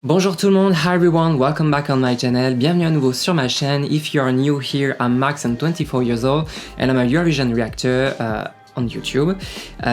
Bonjour tout le monde, hi everyone, welcome back on my channel, bienvenue à nouveau sur ma chaîne. If you are new here, I'm Max, I'm 24 years old and I'm a Eurovision reactor on YouTube.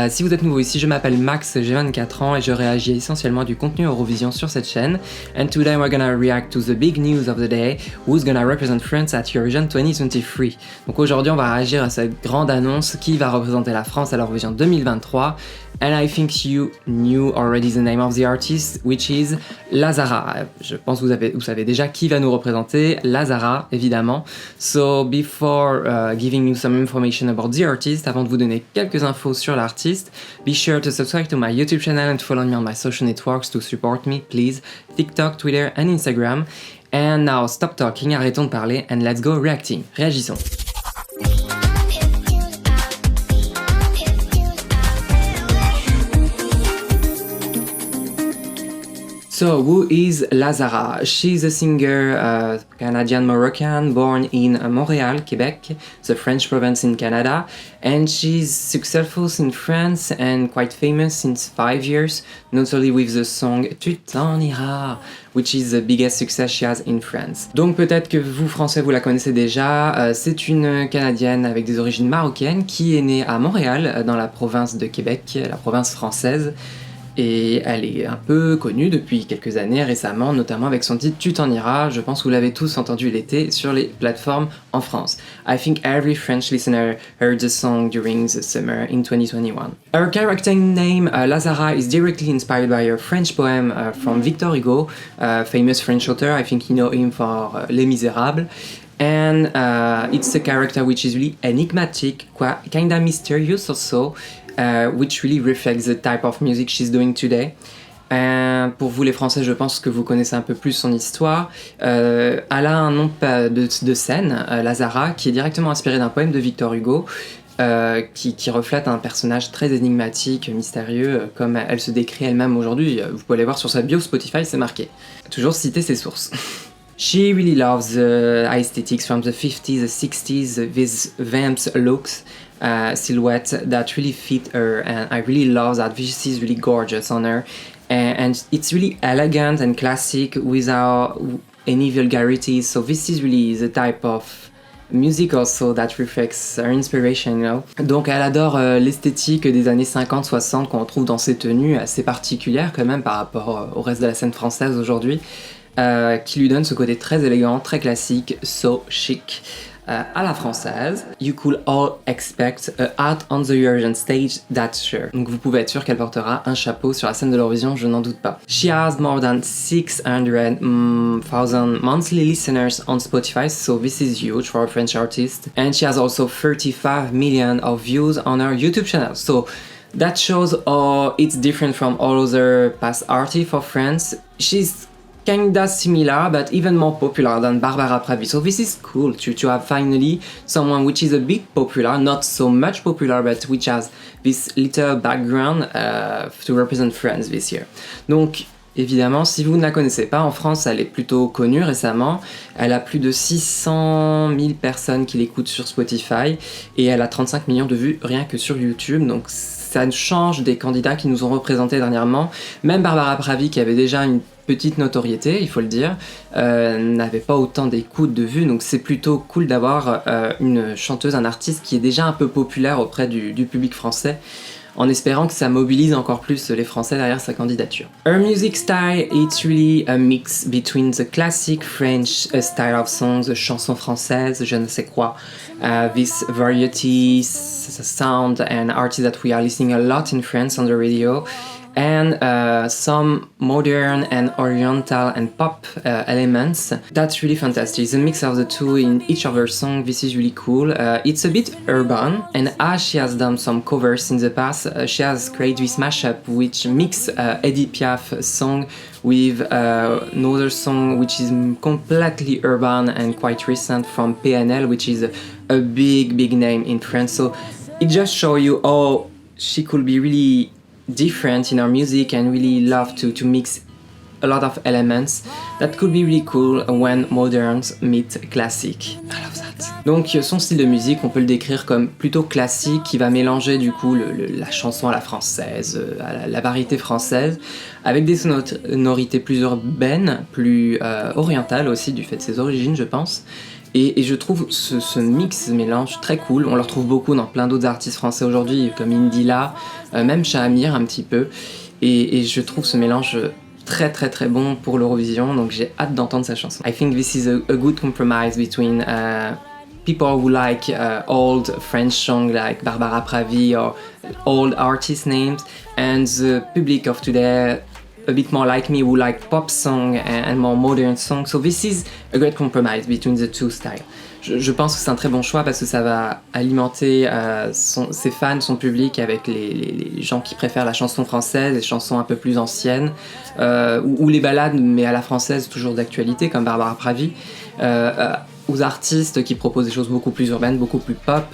Si vous êtes nouveau ici, je m'appelle Max, j'ai 24 ans et je réagis essentiellement du contenu Eurovision sur cette chaîne. And today we're gonna react to the big news of the day, who's gonna represent France at Eurovision 2023. Donc aujourd'hui on va réagir à cette grande annonce qui va représenter la France à l'Eurovision 2023. And I think you knew already the name of the artist, which is Lazara. Je pense que vous savez déjà qui va nous représenter, Lazara, évidemment. So before giving you some information about the artist, avant de vous donner quelques infos sur l'artiste, be sure to subscribe to my YouTube channel and follow me on my social networks to support me, please. TikTok, Twitter and Instagram. And now stop talking, arrêtons de parler and let's go reacting. Réagissons. So, who is Lazara? She's a singer, Canadian-Moroccan, born in Montreal, Quebec, the French province in Canada, and she's successful in France and quite famous since 5 years, not only with the song Tu t'en iras, which is the biggest success she has in France. Donc peut-être que vous, Français, vous la connaissez déjà, c'est une Canadienne avec des origines marocaines qui est née à Montréal, dans la province de Québec, la province française. Et elle est un peu connue depuis quelques années récemment, notamment avec son titre Tu t'en iras. Je pense que vous l'avez tous entendu l'été sur les plateformes en France. I think every French listener heard the song during the summer in 2021. Her character name, Lazara, is directly inspired by a French poem from Victor Hugo, famous French author. I think you know him for Les Misérables. And it's a character which is really enigmatic, kinda mysterious also. Which really reflects the type of music she's doing today. Pour vous les Français, je pense que vous connaissez un peu plus son histoire. Elle a un nom de scène, Lazara, qui est directement inspiré d'un poème de Victor Hugo, qui reflète un personnage très énigmatique, mystérieux, comme elle se décrit elle-même aujourd'hui. Vous pouvez aller voir sur sa bio Spotify, c'est marqué. Toujours citer ses sources. She really loves the aesthetics from the 50s, the 60s, these vamps looks, silhouette that really fit her, and I really love that. This is really gorgeous on her, and it's really elegant and classic without any vulgarities. So this is really the type of music also that reflects her inspiration, you know. Donc elle adore l'esthétique des années 50-60 qu'on retrouve dans ses tenues assez particulières quand même par rapport au reste de la scène française aujourd'hui. Qui lui donne ce côté très élégant, très classique, so chic, à la française. You could all expect a hat on the Eurovision stage, that's sure. Donc vous pouvez être sûr qu'elle portera un chapeau sur la scène de l'Eurovision, je n'en doute pas. She has more than 600,000 monthly listeners on Spotify, so this is huge for a French artist. And she has also 35 million of views on her YouTube channel. So that shows how it's different from all other past artists for France. She's kinda similar, but even more popular than Barbara Pravi. So this is cool to have finally someone which is a bit popular, not so much popular, but which has this little background to represent France this year. Donc, évidemment, si vous ne la connaissez pas, en France, elle est plutôt connue récemment. Elle a plus de 600 000 personnes qui l'écoutent sur Spotify et elle a 35 millions de vues rien que sur YouTube. Donc, ça change des candidats qui nous ont représentés dernièrement. Même Barbara Pravi, qui avait déjà une petite notoriété, il faut le dire, n'avait pas autant d'écoutes, de vues, donc c'est plutôt cool d'avoir une chanteuse, un artiste qui est déjà un peu populaire auprès du public français, en espérant que ça mobilise encore plus les Français derrière sa candidature. Her music style, it's really a mix between the classic French style of songs, chansons françaises, je ne sais quoi, this variety sound and artists that we are listening a lot in France on the radio, and some modern and oriental and pop elements. That's really fantastic. It's a mix of the two in each of her songs. This is really cool. It's a bit urban, and as she has done some covers in the past, she has created this mashup which mix Edith Piaf song with another song which is completely urban and quite recent from PNL, which is a big name in France. So it just shows you how she could be really different in our music and really love to mix a lot of elements that could be really cool when moderns meet classic. I love that. Donc son style de musique, on peut le décrire comme plutôt classique, qui va mélanger du coup la chanson à la française, à la variété française, avec des sonorités plus urbaines, plus orientales aussi du fait de ses origines, je pense. Et je trouve ce mix, ce mélange très cool. On le retrouve beaucoup dans plein d'autres artistes français aujourd'hui, comme Indila, même Amir un petit peu. Et je trouve ce mélange très très très bon pour l'Eurovision, donc j'ai hâte d'entendre sa chanson. I think this is a good compromise between people who like old French songs like Barbara Pravi or old artist names, and the public of today a bit more like me who like pop song and more modern song. So this is a great compromise between the two styles. Je pense que c'est un très bon choix parce que ça va alimenter ses fans, son public avec les gens qui préfèrent la chanson française, les chansons un peu plus anciennes, ou les ballades mais à la française toujours d'actualité comme Barbara Pravi, aux artistes qui proposent des choses beaucoup plus urbaines, beaucoup plus pop,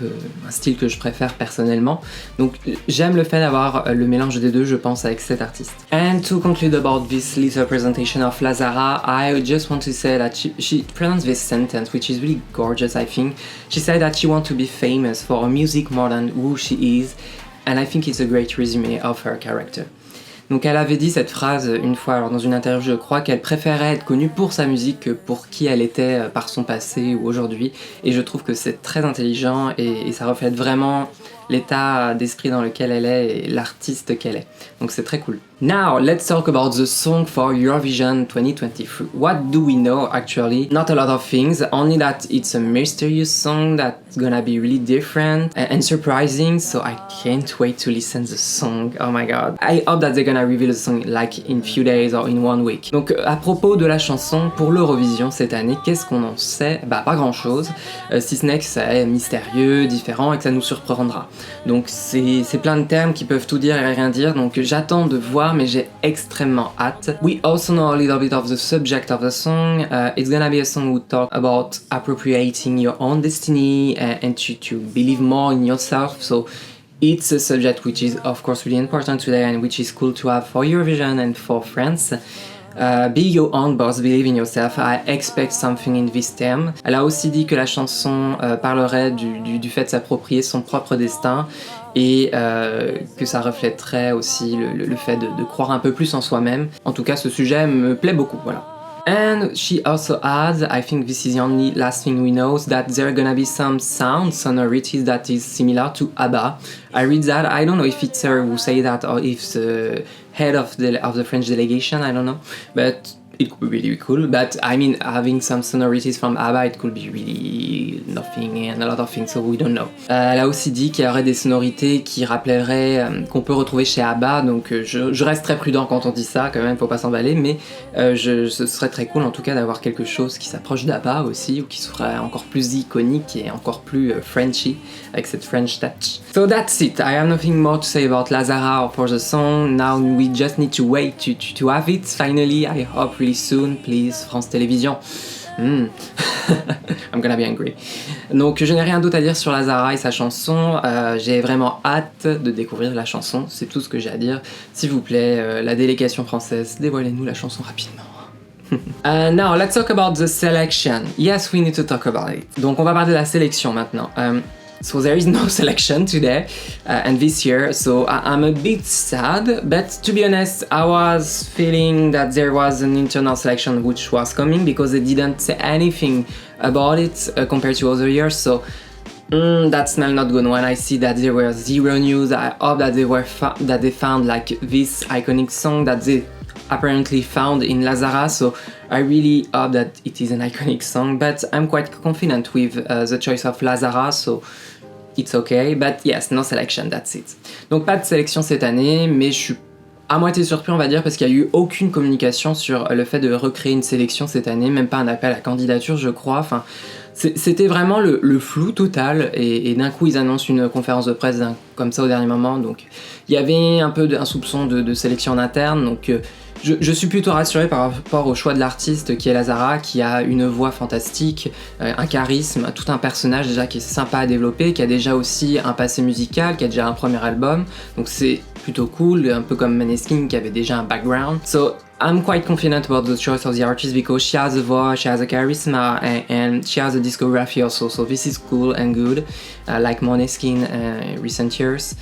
un style que je préfère personnellement. Donc j'aime le fait d'avoir le mélange des deux, je pense, avec cet artiste. And to conclude about this little presentation of Lazara, I just want to say that she pronounced this sentence, which is really gorgeous, I think. She said that she wants to be famous for her music more than who she is, and I think it's a great resume of her character. Donc elle avait dit cette phrase une fois alors dans une interview, je crois, qu'elle préférait être connue pour sa musique que pour qui elle était par son passé ou aujourd'hui, et je trouve que c'est très intelligent et ça reflète vraiment l'état d'esprit dans lequel elle est et l'artiste qu'elle est. Donc c'est très cool. Now, let's talk about the song for Eurovision 2023. What do we know actually? Not a lot of things, only that it's a mysterious song that's gonna be really different and surprising, so I can't wait to listen the song. Oh my god. I hope that they're gonna reveal the song like in few days or in 1 week. Donc à propos de la chanson pour l'Eurovision cette année, qu'est-ce qu'on en sait? Bah pas grand chose, si ce n'est que c'est mystérieux, différent et que ça nous surprendra. Donc c'est plein de termes qui peuvent tout dire et rien dire, donc j'attends de voir, mais j'ai extrêmement hâte. We also know a little bit of the subject of the song. It's gonna be a song who talk about appropriating your own destiny and to believe more in yourself. So it's a subject which is of course really important today and which is cool to have for Eurovision and for France. Be your own boss, believe in yourself. I expect something in this theme. Elle a aussi dit que la chanson parlerait du fait de s'approprier son propre destin et que ça reflèterait aussi le fait de croire un peu plus en soi-même. En tout cas, ce sujet me plaît beaucoup, voilà. And she also adds, I think this is the only last thing we know, that there are gonna be some sonorities that is similar to ABBA. I read that, I don't know if it's her who say that or if the head of the French delegation, I don't know, but it could be really cool. But I mean, having some sonorities from ABBA, it could be really nothing and a lot of things, so we don't know. Elle a aussi dit qu'il y aurait des sonorités qui rappelleraient, qu'on peut retrouver chez ABBA, donc je reste très prudent quand on dit ça, quand même, faut pas s'emballer, mais ce serait très cool en tout cas d'avoir quelque chose qui s'approche d'ABBA aussi, ou qui serait encore plus iconique et encore plus Frenchy, avec cette French touch. So that's it, I have nothing more to say about Lazara or for the song. Now we just need to wait to have it finally, I hope really soon, please, France Télévisions. I'm gonna be angry. Donc je n'ai rien d'autre à dire sur Lazara et sa chanson, j'ai vraiment hâte de découvrir la chanson, c'est tout ce que j'ai à dire. S'il vous plaît, la délégation française, dévoilez-nous la chanson rapidement. Now let's talk about the selection. Yes, we need to talk about it. Donc on va parler de la sélection maintenant. So there is no selection today and this year, so I'm a bit sad, but to be honest, I was feeling that there was an internal selection which was coming because they didn't say anything about it compared to other years, so that smell not good. When I see that there were zero news, I hope that they found like this iconic song that they apparently found in Lazara, so I really hope that it is an iconic song, but I'm quite confident with the choice of Lazara, so it's okay, but yes, no selection, that's it. Donc pas de sélection cette année, mais je suis à moitié surpris on va dire parce qu'il n'y a eu aucune communication sur le fait de recréer une sélection cette année, même pas un appel à candidature je crois, enfin c'était vraiment le flou total et d'un coup ils annoncent une conférence de presse comme ça au dernier moment, donc il y avait un peu un soupçon de sélection en interne, donc je suis plutôt rassuré par rapport au choix de l'artiste qui est Lazara, qui a une voix fantastique, un charisme, tout un personnage déjà qui est sympa à développer, qui a déjà aussi un passé musical, qui a déjà un premier album, donc c'est plutôt cool, un peu comme Maneskin qui avait déjà un background. So I'm quite confident about the choice of the artist because she has a voice, she has a charisma, and she has a discography also. So this is cool and good, like Måneskin recent years.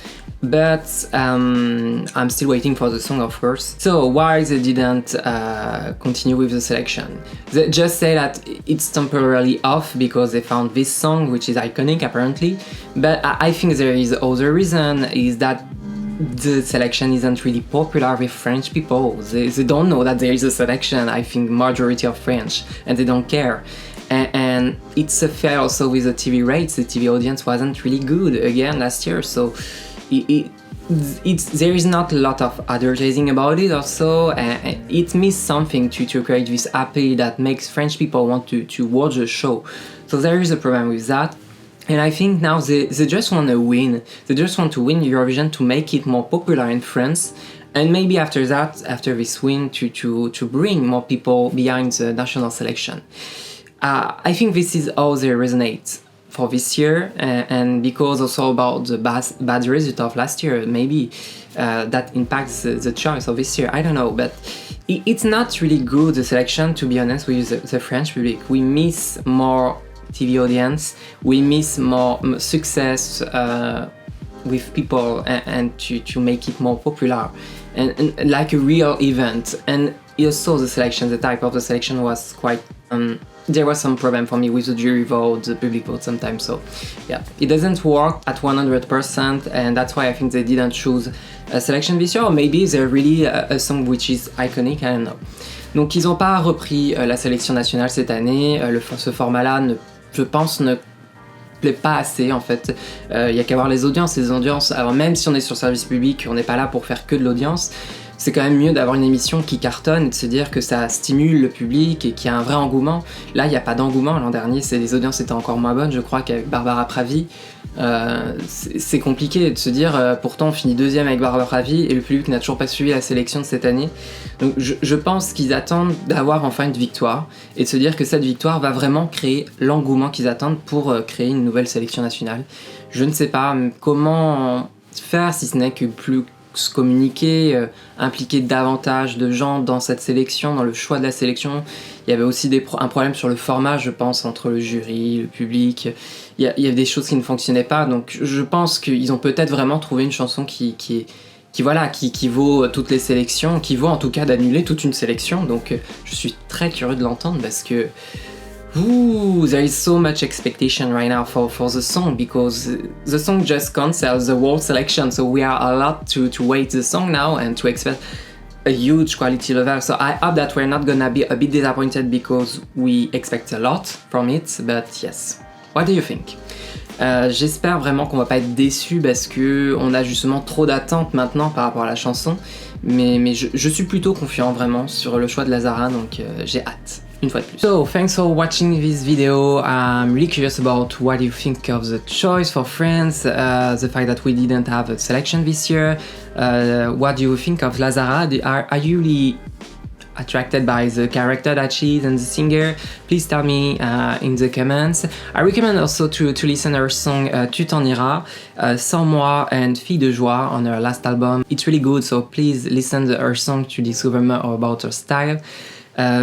But I'm still waiting for the song, of course. So why they didn't continue with the selection? They just say that it's temporarily off because they found this song, which is iconic apparently. But I think there is other reason, is that the selection isn't really popular with French people. They don't know that there is a selection, I think majority of French, and they don't care. And it's a fair also with the TV rates. The TV audience wasn't really good again last year, so there is not a lot of advertising about it also. It missed something to create this appeal that makes French people want to watch the show. So there is a problem with that. And I think now they just want to win. They just want to win Eurovision to make it more popular in France. And maybe after that, after this win, to bring more people behind the national selection. I think this is how they resonate for this year. And because also about the bad result of last year, maybe that impacts the choice of this year. I don't know. But it's not really good, the selection, to be honest, with the French public. We miss more TV audience, we miss more success with people and to make it more popular and like a real event. And also the selection, the type of the selection was quite there was some problem for me with the jury vote, the public vote sometimes. So yeah, it doesn't work at 100%, and that's why I think they didn't choose a selection this year. Or maybe they're really a song which is iconic, I don't know. Donc ils n'ont pas repris la sélection nationale cette année. Ce format-là, je pense, ne plaît pas assez en fait. Il y a qu'à voir les audiences. Les audiences, alors même si on est sur service public, on n'est pas là pour faire que de l'audience. C'est quand même mieux d'avoir une émission qui cartonne et de se dire que ça stimule le public et qu'il y a un vrai engouement. Là, il n'y a pas d'engouement. L'an dernier, les audiences étaient encore moins bonnes, je crois, qu'avec Barbara Pravi. C'est compliqué de se dire, pourtant on finit deuxième avec Barbara Pravi et le public n'a toujours pas suivi la sélection de cette année. Donc je pense qu'ils attendent d'avoir enfin une victoire et de se dire que cette victoire va vraiment créer l'engouement qu'ils attendent pour créer une nouvelle sélection nationale. Je ne sais pas comment faire si ce n'est que plus se communiquer, impliquer davantage de gens dans cette sélection, dans le choix de la sélection. Il y avait aussi un problème sur le format, je pense, entre le jury, le public. Il y avait des choses qui ne fonctionnaient pas, donc je pense qu'ils ont peut-être vraiment trouvé une chanson qui vaut toutes les sélections, qui vaut en tout cas d'annuler toute une sélection. Donc je suis très curieux de l'entendre parce que there is so much expectation right now for the song, because the song just cancels the world selection, so we are a lot to wait the song now and to expect a huge quality level. So I hope that we're not gonna be a bit disappointed because we expect a lot from it, but yes. What do you think? J'espère vraiment qu'on va pas être déçus parce que on a justement trop d'attentes maintenant par rapport à la chanson, mais je suis plutôt confiant vraiment sur le choix de Lazara, donc j'ai hâte. Une fois de plus. So, thanks for watching this video. I'm really curious about what you think of the choice for France, the fact that we didn't have a selection this year. What do you think of Lazara? Are you really attracted by the character that she is and the singer? Please tell me in the comments. I recommend also to listen her song Tu t'en iras, Sans moi and Fille de joie on her last album. It's really good, so please listen to her song to discover more about her style.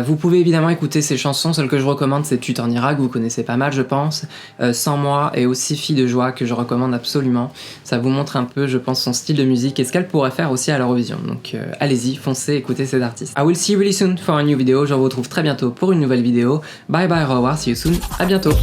Vous pouvez évidemment écouter ses chansons, celle que je recommande c'est Tu t'en iras, que vous connaissez pas mal je pense, Sans moi et aussi Fille de joie que je recommande absolument. Ça vous montre un peu je pense son style de musique et ce qu'elle pourrait faire aussi à l'Eurovision. Donc allez-y, foncez, écoutez ces artistes. I will see you really soon for a new video, je vous retrouve très bientôt pour une nouvelle vidéo. Bye bye, au revoir, see you soon, à bientôt.